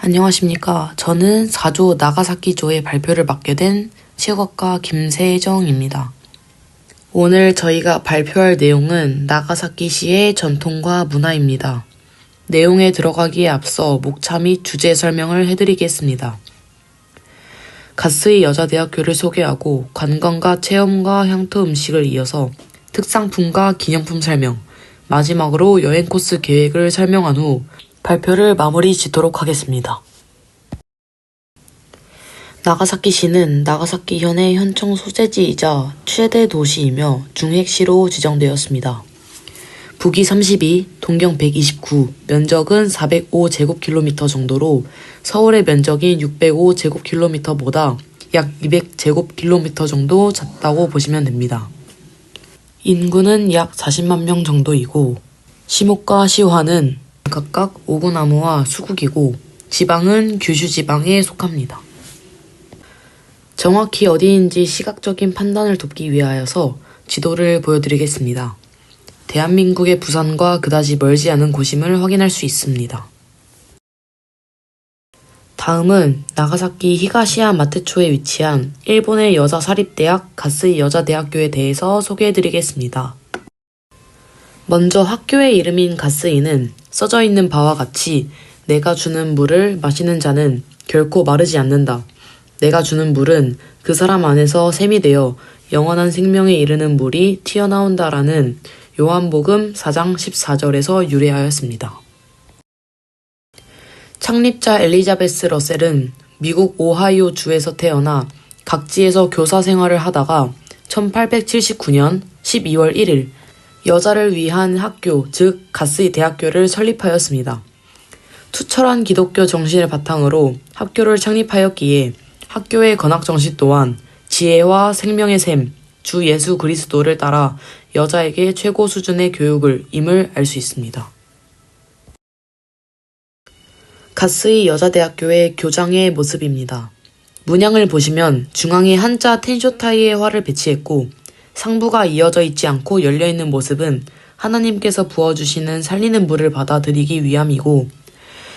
안녕하십니까. 저는 4조 나가사키조의 발표를 맡게 된 체육학과 김세정입니다. 오늘 저희가 발표할 내용은 나가사키시의 전통과 문화입니다. 내용에 들어가기에 앞서 목차 및 주제 설명을 해드리겠습니다. 가스이 여자대학교를 소개하고 관광과 체험과 향토 음식을 이어서 특상품과 기념품 설명, 마지막으로 여행 코스 계획을 설명한 후 발표를 마무리 짓도록 하겠습니다. 나가사키시는 나가사키현의 현청 소재지이자 최대 도시이며 중핵시로 지정되었습니다. 북위 32, 동경 129, 면적은 405제곱킬로미터 정도로 서울의 면적인 605제곱킬로미터보다 약 200제곱킬로미터 정도 작다고 보시면 됩니다. 인구는 약 40만 명 정도이고 시목과 시화는 각각 오구나무와 수국이고 지방은 규슈 지방에 속합니다. 정확히 어디인지 시각적인 판단을 돕기 위하여서 지도를 보여드리겠습니다. 대한민국의 부산과 그다지 멀지 않은 곳임을 확인할 수 있습니다. 다음은 나가사키 히가시야 마테초에 위치한 일본의 여자 사립대학 가스이 여자대학교에 대해서 소개해드리겠습니다. 먼저 학교의 이름인 가스이는 써져 있는 바와 같이 내가 주는 물을 마시는 자는 결코 마르지 않는다. 내가 주는 물은 그 사람 안에서 샘이 되어 영원한 생명에 이르는 물이 튀어나온다라는 요한복음 4장 14절에서 유래하였습니다. 창립자 엘리자베스 러셀은 미국 오하이오 주에서 태어나 각지에서 교사 생활을 하다가 1879년 12월 1일 여자를 위한 학교, 즉 가스이 대학교를 설립하였습니다. 투철한 기독교 정신을 바탕으로 학교를 창립하였기에 학교의 건학 정신 또한 지혜와 생명의 샘, 주 예수 그리스도를 따라 여자에게 최고 수준의 교육을 임을 알 수 있습니다. 가스이 여자대학교의 교장의 모습입니다. 문양을 보시면 중앙에 한자 텐쇼타이의 활을 배치했고 상부가 이어져 있지 않고 열려있는 모습은 하나님께서 부어주시는 살리는 물을 받아들이기 위함이고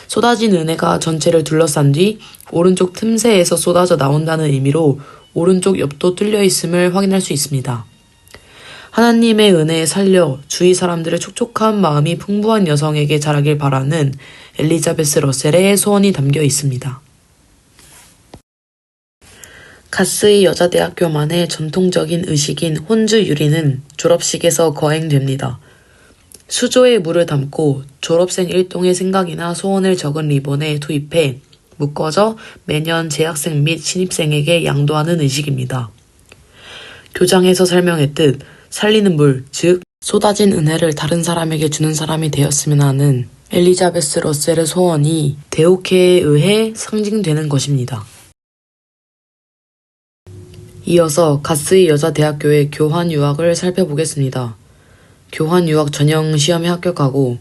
쏟아진 은혜가 전체를 둘러싼 뒤 오른쪽 틈새에서 쏟아져 나온다는 의미로 오른쪽 옆도 뚫려 있음을 확인할 수 있습니다. 하나님의 은혜에 살려 주위 사람들의 촉촉한 마음이 풍부한 여성에게 자라길 바라는 엘리자베스 러셀의 소원이 담겨 있습니다. 가스이 여자대학교만의 전통적인 의식인 혼주 유리는 졸업식에서 거행됩니다. 수조에 물을 담고 졸업생 일동의 생각이나 소원을 적은 리본에 투입해 묶어져 매년 재학생 및 신입생에게 양도하는 의식입니다. 교장에서 설명했듯 살리는 물, 즉 쏟아진 은혜를 다른 사람에게 주는 사람이 되었으면 하는 엘리자베스 러셀의 소원이 대오케에 의해 상징되는 것입니다. 이어서 가스이 여자대학교의 교환 유학을 살펴보겠습니다. 교환 유학 전형 시험에 합격하고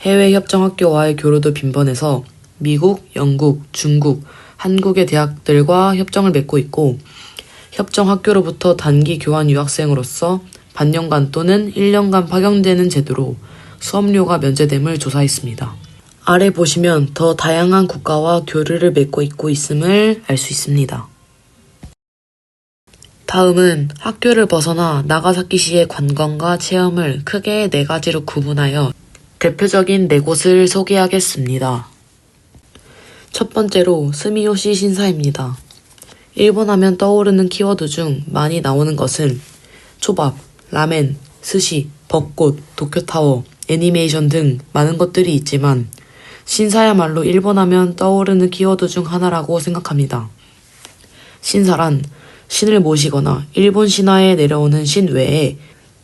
해외 협정학교와의 교류도 빈번해서 미국, 영국, 중국, 한국의 대학들과 협정을 맺고 있고 협정학교로부터 단기 교환 유학생으로서 반년간 또는 1년간 파견되는 제도로 수업료가 면제됨을 조사했습니다. 아래 보시면 더 다양한 국가와 교류를 맺고 있음을 알 수 있습니다. 다음은 학교를 벗어나 나가사키시의 관광과 체험을 크게 4가지로 구분하여 대표적인 4곳을 소개하겠습니다. 첫 번째로 스미요시 신사입니다. 일본 하면 떠오르는 키워드 중 많이 나오는 것은 초밥, 라멘, 스시, 벚꽃, 도쿄타워, 애니메이션 등 많은 것들이 있지만 신사야말로 일본 하면 떠오르는 키워드 중 하나라고 생각합니다. 신사란 신을 모시거나 일본 신화에 내려오는 신 외에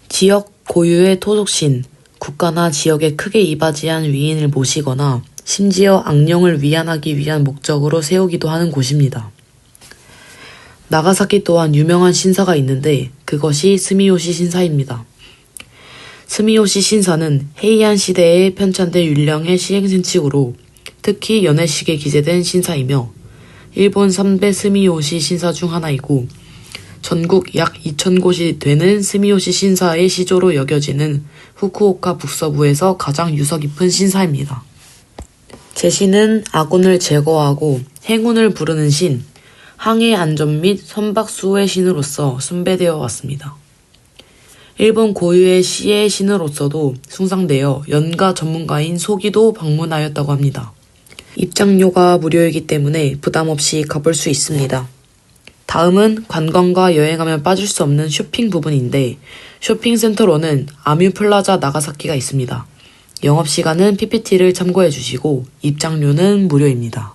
지역 고유의 토속신, 국가나 지역에 크게 이바지한 위인을 모시거나 심지어 악령을 위안하기 위한 목적으로 세우기도 하는 곳입니다. 나가사키 또한 유명한 신사가 있는데 그것이 스미요시 신사입니다. 스미요시 신사는 헤이안 시대에 편찬된 율령의 시행신칙으로 특히 연애식에 기재된 신사이며 일본 3대 스미요시 신사 중 하나이고 전국 약 2,000곳이 되는 스미요시 신사의 시조로 여겨지는 후쿠오카 북서부에서 가장 유서 깊은 신사입니다. 제시는 아군을 제거하고 행운을 부르는 신, 항해 안전 및 선박 수호의 신으로서 숭배되어 왔습니다. 일본 고유의 시의 신으로서도 숭상되어 연가 전문가인 소기도 방문하였다고 합니다. 입장료가 무료이기 때문에 부담 없이 가볼 수 있습니다. 다음은 관광과 여행하면 빠질 수 없는 쇼핑 부분인데 쇼핑센터로는 아뮤플라자 나가사키가 있습니다. 영업시간은 PPT를 참고해 주시고 입장료는 무료입니다.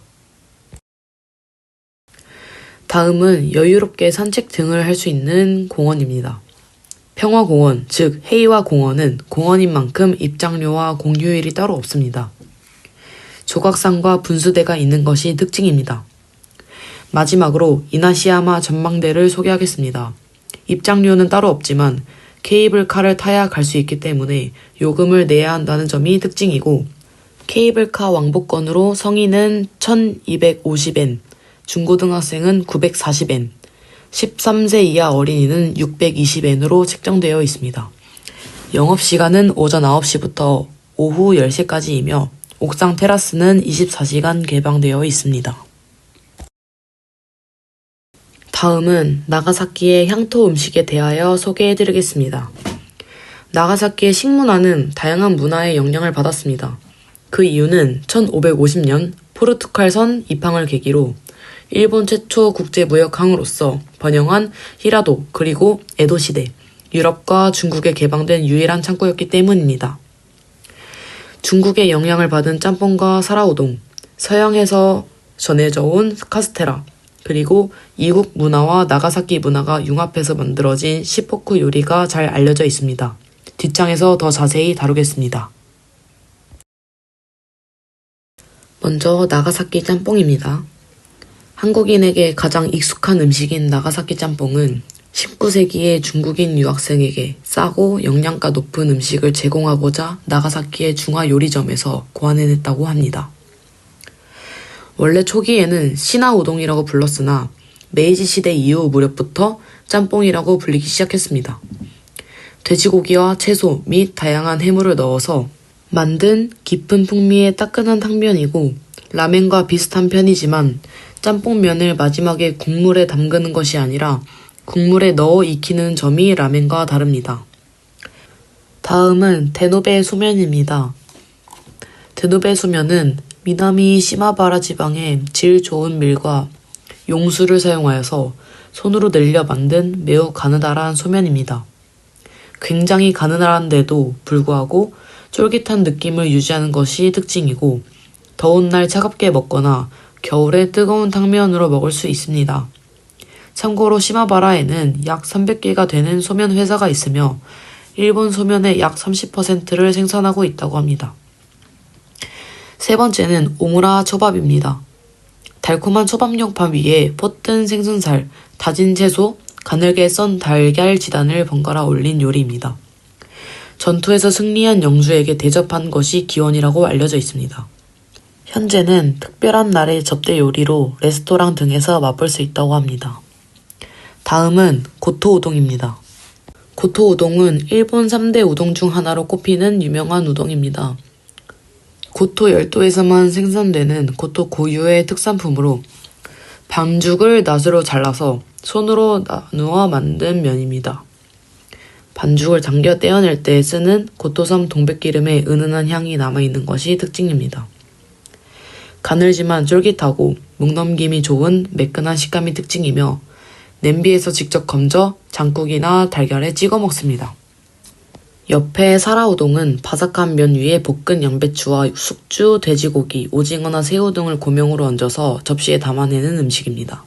다음은 여유롭게 산책 등을 할 수 있는 공원입니다. 평화공원, 즉 헤이와 공원은 공원인 만큼 입장료와 공휴일이 따로 없습니다. 조각상과 분수대가 있는 것이 특징입니다. 마지막으로 이나시야마 전망대를 소개하겠습니다. 입장료는 따로 없지만 케이블카를 타야 갈 수 있기 때문에 요금을 내야 한다는 점이 특징이고 케이블카 왕복권으로 성인은 1250엔, 중고등학생은 940엔, 13세 이하 어린이는 620엔으로 책정되어 있습니다. 영업시간은 오전 9시부터 오후 10시까지이며 옥상 테라스는 24시간 개방되어 있습니다. 다음은 나가사키의 향토 음식에 대하여 소개해드리겠습니다. 나가사키의 식문화는 다양한 문화의 영향을 받았습니다. 그 이유는 1550년 포르투갈선 입항을 계기로 일본 최초 국제무역항으로서 번영한 히라도 그리고 에도 시대, 유럽과 중국에 개방된 유일한 창구였기 때문입니다. 중국의 영향을 받은 짬뽕과 사라우동, 서양에서 전해져 온 카스테라, 그리고 이국 문화와 나가사키 문화가 융합해서 만들어진 시포쿠 요리가 잘 알려져 있습니다. 뒷장에서 더 자세히 다루겠습니다. 먼저 나가사키 짬뽕입니다. 한국인에게 가장 익숙한 음식인 나가사키 짬뽕은 19세기의 중국인 유학생에게 싸고 영양가 높은 음식을 제공하고자 나가사키의 중화요리점에서 고안해냈다고 합니다. 원래 초기에는 신화우동이라고 불렀으나 메이지 시대 이후 무렵부터 짬뽕이라고 불리기 시작했습니다. 돼지고기와 채소 및 다양한 해물을 넣어서 만든 깊은 풍미의 따끈한 탕면이고 라멘과 비슷한 편이지만 짬뽕면을 마지막에 국물에 담그는 것이 아니라 국물에 넣어 익히는 점이 라멘과 다릅니다. 다음은 데노베 소면입니다. 데노베 소면은 미나미 시마바라 지방의 질 좋은 밀과 용수를 사용하여서 손으로 늘려 만든 매우 가느다란 소면입니다. 굉장히 가느다란데도 불구하고 쫄깃한 느낌을 유지하는 것이 특징이고 더운 날 차갑게 먹거나 겨울에 뜨거운 탕면으로 먹을 수 있습니다. 참고로 시마바라에는 약 300개가 되는 소면 회사가 있으며 일본 소면의 약 30%를 생산하고 있다고 합니다. 세 번째는 오무라 초밥입니다. 달콤한 초밥용 밥 위에 뻗은 생선살, 다진 채소, 가늘게 썬 달걀 지단을 번갈아 올린 요리입니다. 전투에서 승리한 영주에게 대접한 것이 기원이라고 알려져 있습니다. 현재는 특별한 날의 접대 요리로 레스토랑 등에서 맛볼 수 있다고 합니다. 다음은 고토 우동입니다. 고토 우동은 일본 3대 우동 중 하나로 꼽히는 유명한 우동입니다. 고토 열도에서만 생산되는 고토 고유의 특산품으로 반죽을 낫으로 잘라서 손으로 나누어 만든 면입니다. 반죽을 당겨 떼어낼 때 쓰는 고토섬 동백기름의 은은한 향이 남아있는 것이 특징입니다. 가늘지만 쫄깃하고 목넘김이 좋은 매끈한 식감이 특징이며 냄비에서 직접 건져 장국이나 달걀에 찍어 먹습니다. 옆에 사라우동은 바삭한 면 위에 볶은 양배추와 숙주, 돼지고기, 오징어나 새우 등을 고명으로 얹어서 접시에 담아내는 음식입니다.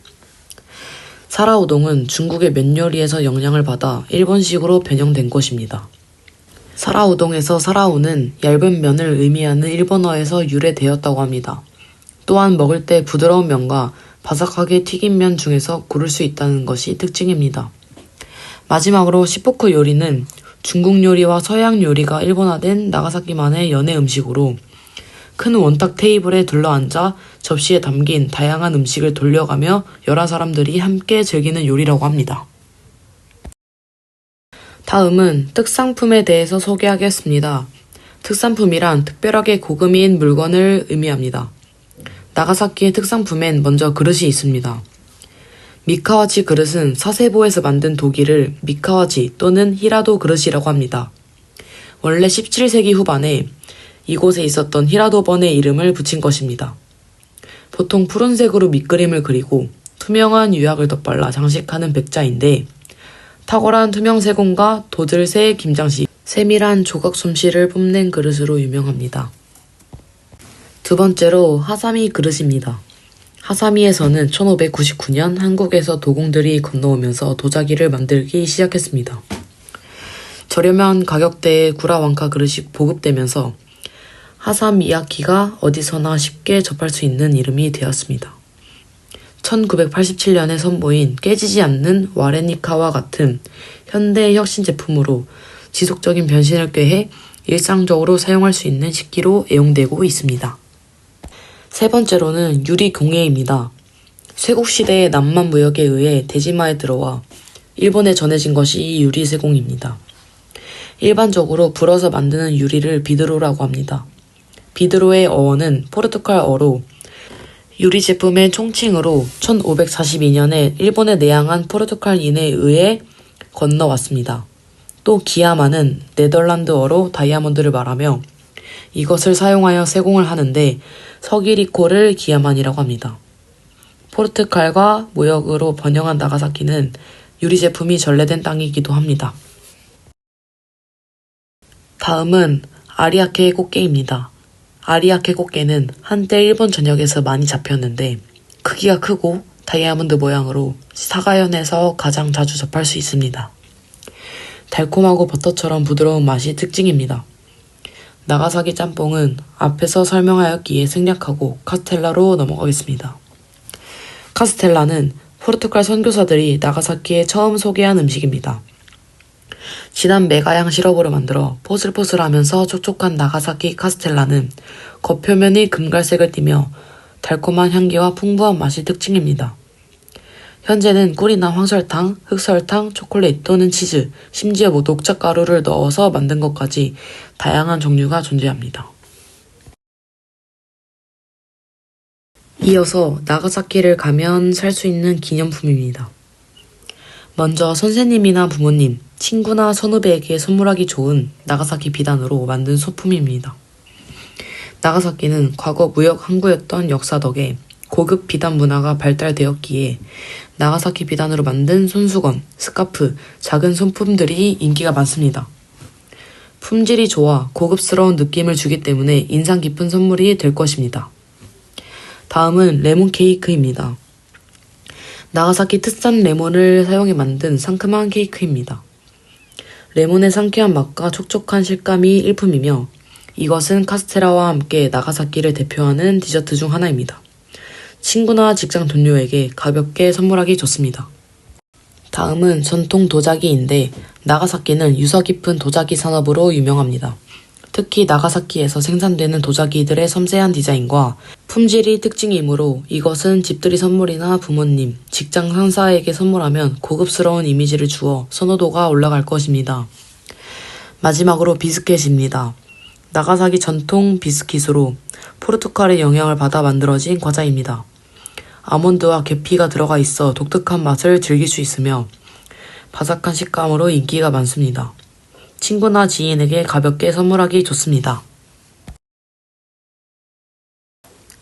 사라우동은 중국의 면 요리에서 영향을 받아 일본식으로 변형된 것입니다. 사라우동에서 사라우는 얇은 면을 의미하는 일본어에서 유래되었다고 합니다. 또한 먹을 때 부드러운 면과 바삭하게 튀긴 면 중에서 고를 수 있다는 것이 특징입니다. 마지막으로 시포쿠 요리는 중국 요리와 서양 요리가 일본화된 나가사키만의 연해 음식으로 큰 원탁 테이블에 둘러앉아 접시에 담긴 다양한 음식을 돌려가며 여러 사람들이 함께 즐기는 요리라고 합니다. 다음은 특상품에 대해서 소개하겠습니다. 특산품이란 특별하게 고금인 물건을 의미합니다. 나가사키의 특산품엔 먼저 그릇이 있습니다. 미카와지 그릇은 사세보에서 만든 도기를 미카와지 또는 히라도 그릇이라고 합니다. 원래 17세기 후반에 이곳에 있었던 히라도번의 이름을 붙인 것입니다. 보통 푸른색으로 밑그림을 그리고 투명한 유약을 덧발라 장식하는 백자인데 탁월한 투명 세공과 도들새 김장식, 세밀한 조각 솜씨를 뽐낸 그릇으로 유명합니다. 두 번째로 하사미 그릇입니다. 하사미에서는 1599년 한국에서 도공들이 건너오면서 도자기를 만들기 시작했습니다. 저렴한 가격대의 구라왕카 그릇이 보급되면서 하사미야키가 어디서나 쉽게 접할 수 있는 이름이 되었습니다. 1987년에 선보인 깨지지 않는 와레니카와 같은 현대 혁신 제품으로 지속적인 변신을 꾀해 일상적으로 사용할 수 있는 식기로 애용되고 있습니다. 세 번째로는 유리 공예입니다. 쇠국시대의 남만 무역에 의해 대지마에 들어와 일본에 전해진 것이 유리 세공입니다. 일반적으로 불어서 만드는 유리를 비드로라고 합니다. 비드로의 어원은 포르투갈어로 유리 제품의 총칭으로 1542년에 일본에 내항한 포르투갈인에 의해 건너왔습니다. 또 기야마는 네덜란드어로 다이아몬드를 말하며 이것을 사용하여 세공을 하는데 서기리코를 기야만이라고 합니다. 포르투갈과 무역으로 번영한 나가사키는 유리 제품이 전래된 땅이기도 합니다. 다음은 아리아케 꽃게입니다. 아리아케 꽃게는 한때 일본 전역에서 많이 잡혔는데 크기가 크고 다이아몬드 모양으로 사가현에서 가장 자주 접할 수 있습니다. 달콤하고 버터처럼 부드러운 맛이 특징입니다. 나가사키 짬뽕은 앞에서 설명하였기에 생략하고 카스텔라로 넘어가겠습니다. 카스텔라는 포르투갈 선교사들이 나가사키에 처음 소개한 음식입니다. 진한 메가향 시럽으로 만들어 포슬포슬하면서 촉촉한 나가사키 카스텔라는 겉표면이 금갈색을 띠며 달콤한 향기와 풍부한 맛이 특징입니다. 현재는 꿀이나 황설탕, 흑설탕, 초콜릿 또는 치즈, 심지어 녹차가루를 넣어서 만든 것까지 다양한 종류가 존재합니다. 이어서 나가사키를 가면 살 수 있는 기념품입니다. 먼저 선생님이나 부모님, 친구나 선후배에게 선물하기 좋은 나가사키 비단으로 만든 소품입니다. 나가사키는 과거 무역 항구였던 역사 덕에 고급 비단 문화가 발달되었기에 나가사키 비단으로 만든 손수건, 스카프, 작은 손품들이 인기가 많습니다. 품질이 좋아 고급스러운 느낌을 주기 때문에 인상 깊은 선물이 될 것입니다. 다음은 레몬 케이크입니다. 나가사키 특산 레몬을 사용해 만든 상큼한 케이크입니다. 레몬의 상쾌한 맛과 촉촉한 식감이 일품이며 이것은 카스테라와 함께 나가사키를 대표하는 디저트 중 하나입니다. 친구나 직장 동료에게 가볍게 선물하기 좋습니다. 다음은 전통 도자기인데 나가사키는 유서 깊은 도자기 산업으로 유명합니다. 특히 나가사키에서 생산되는 도자기들의 섬세한 디자인과 품질이 특징이므로 이것은 집들이 선물이나 부모님, 직장 상사에게 선물하면 고급스러운 이미지를 주어 선호도가 올라갈 것입니다. 마지막으로 비스켓입니다. 나가사키 전통 비스킷으로 포르투갈의 영향을 받아 만들어진 과자입니다. 아몬드와 계피가 들어가 있어 독특한 맛을 즐길 수 있으며 바삭한 식감으로 인기가 많습니다. 친구나 지인에게 가볍게 선물하기 좋습니다.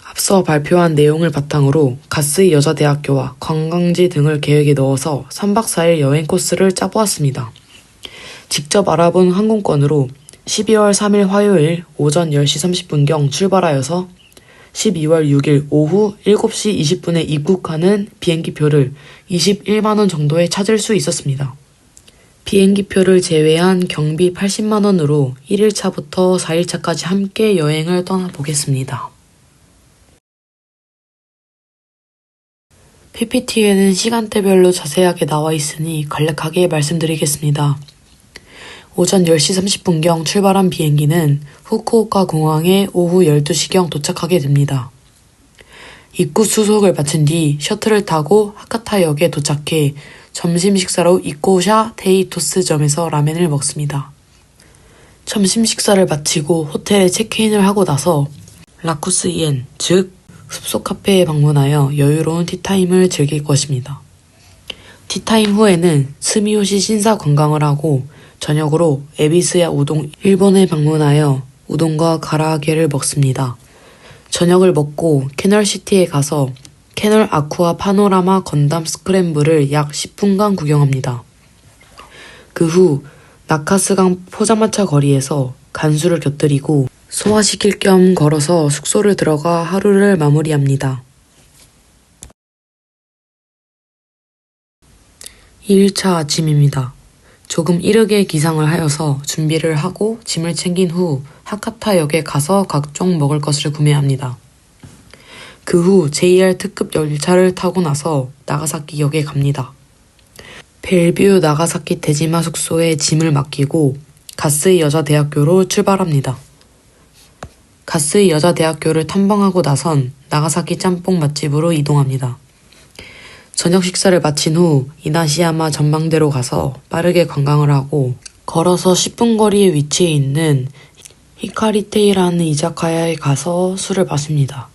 앞서 발표한 내용을 바탕으로 가스이 여자대학교와 관광지 등을 계획에 넣어서 3박 4일 여행 코스를 짜보았습니다. 직접 알아본 항공권으로 12월 3일 화요일 오전 10시 30분경 출발하여서 12월 6일 오후 7시 20분에 입국하는 비행기표를 21만원 정도에 찾을 수 있었습니다. 비행기표를 제외한 경비 80만원으로 1일차부터 4일차까지 함께 여행을 떠나보겠습니다. PPT에는 시간대별로 자세하게 나와 있으니 간략하게 말씀드리겠습니다. 오전 10시 30분경 출발한 비행기는 후쿠오카 공항에 오후 12시경 도착하게 됩니다. 입구 수속을 마친 뒤 셔틀을 타고 하카타역에 도착해 점심 식사로 이코샤 테이토스점에서 라멘을 먹습니다. 점심 식사를 마치고 호텔에 체크인을 하고 나서 라쿠스이엔, 즉 숲속 카페에 방문하여 여유로운 티타임을 즐길 것입니다. 티타임 후에는 스미요시 신사 관광을 하고 저녁으로 에비스야 우동 일본에 방문하여 우동과 가라아게를 먹습니다. 저녁을 먹고 캐널시티에 가서 캐널 아쿠아 파노라마 건담 스크램블을 약 10분간 구경합니다. 그 후 나카스강 포장마차 거리에서 간수를 곁들이고 소화시킬 겸 걸어서 숙소를 들어가 하루를 마무리합니다. 2일차 아침입니다. 조금 이르게 기상을 하여서 준비를 하고 짐을 챙긴 후 하카타역에 가서 각종 먹을 것을 구매합니다. 그 후 JR 특급 열차를 타고 나서 나가사키역에 갑니다. 벨뷰 나가사키 데지마 숙소에 짐을 맡기고 가스이 여자대학교로 출발합니다. 가스이 여자대학교를 탐방하고 나선 나가사키 짬뽕 맛집으로 이동합니다. 저녁 식사를 마친 후 이나시야마 전망대로 가서 빠르게 관광을 하고 걸어서 10분 거리에 위치해 있는 히카리테이라는 이자카야에 가서 술을 마십니다.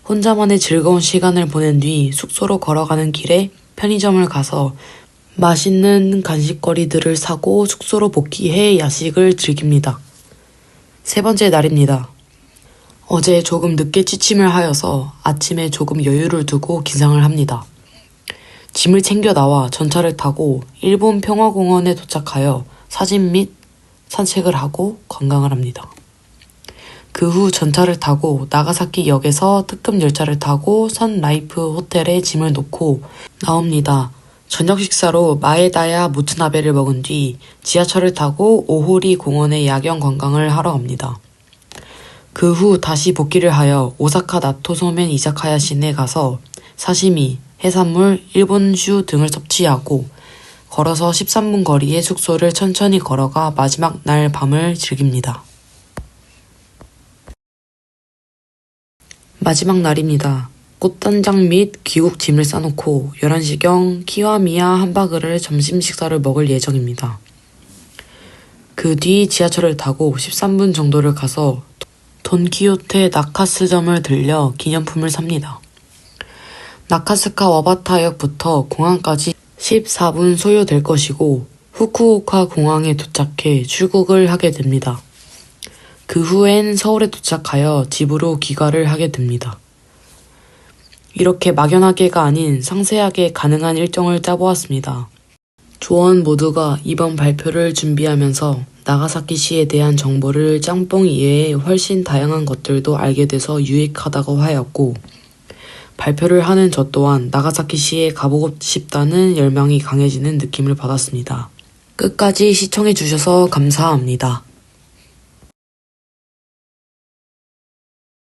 혼자만의 즐거운 시간을 보낸 뒤 숙소로 걸어가는 길에 편의점을 가서 맛있는 간식거리들을 사고 숙소로 복귀해 야식을 즐깁니다. 세 번째 날입니다. 어제 조금 늦게 취침을 하여서 아침에 조금 여유를 두고 기상을 합니다. 짐을 챙겨 나와 전차를 타고 일본 평화공원에 도착하여 사진 및 산책을 하고 관광을 합니다. 그 후 전차를 타고 나가사키 역에서 특급 열차를 타고 선라이프 호텔에 짐을 놓고 나옵니다. 저녁 식사로 마에다야 모츠나베를 먹은 뒤 지하철을 타고 오호리 공원에 야경 관광을 하러 갑니다. 그 후 다시 복귀를 하여 오사카 나토소멘 이자카야 시내에 가서 사시미, 해산물, 일본슈 등을 섭취하고 걸어서 13분 거리의 숙소를 천천히 걸어가 마지막 날 밤을 즐깁니다. 마지막 날입니다. 꽃단장 및 귀국 짐을 싸놓고 11시경 키와미야 함바그를 점심 식사를 먹을 예정입니다. 그 뒤 지하철을 타고 13분 정도를 가서 돈키호테 나카스점을 들려 기념품을 삽니다. 나카스카 와바타역부터 공항까지 14분 소요될 것이고 후쿠오카 공항에 도착해 출국을 하게 됩니다. 그 후엔 서울에 도착하여 집으로 귀가를 하게 됩니다. 이렇게 막연하게가 아닌 상세하게 가능한 일정을 짜보았습니다. 조원 모두가 이번 발표를 준비하면서 나가사키시에 대한 정보를 짬뽕 이외에 훨씬 다양한 것들도 알게 돼서 유익하다고 하였고 발표를 하는 저 또한 나가사키시에 가보고 싶다는 열망이 강해지는 느낌을 받았습니다. 끝까지 시청해주셔서 감사합니다.